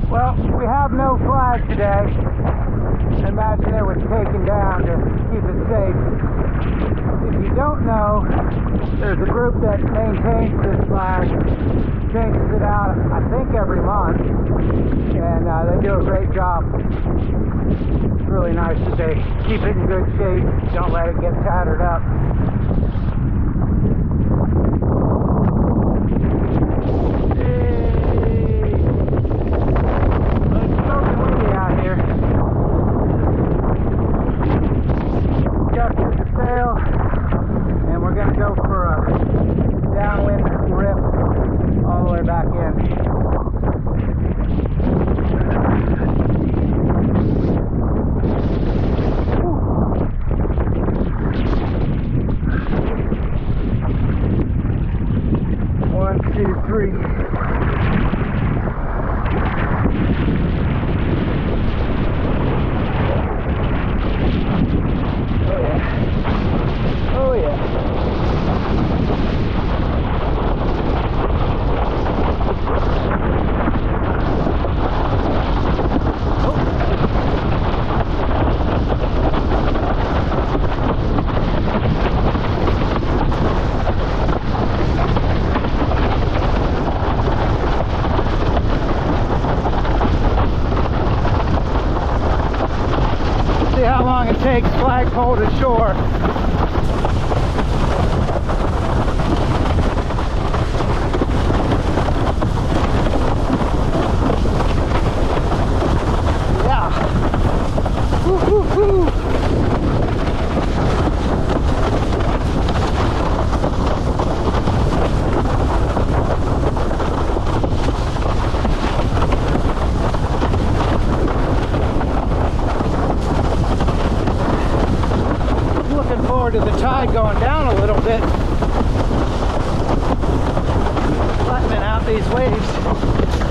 Well, we have no flag today. I imagine it was taken down to keep it safe. If you don't know, there's a group that maintains this flag, changes it out, I think, every month, and they do a great job. It's really nice that they keep it in good shape, don't let it get tattered up. Takes flagpole to shore. Yeah. Woo, woo, woo. To the tide going down a little bit, flattening out these waves.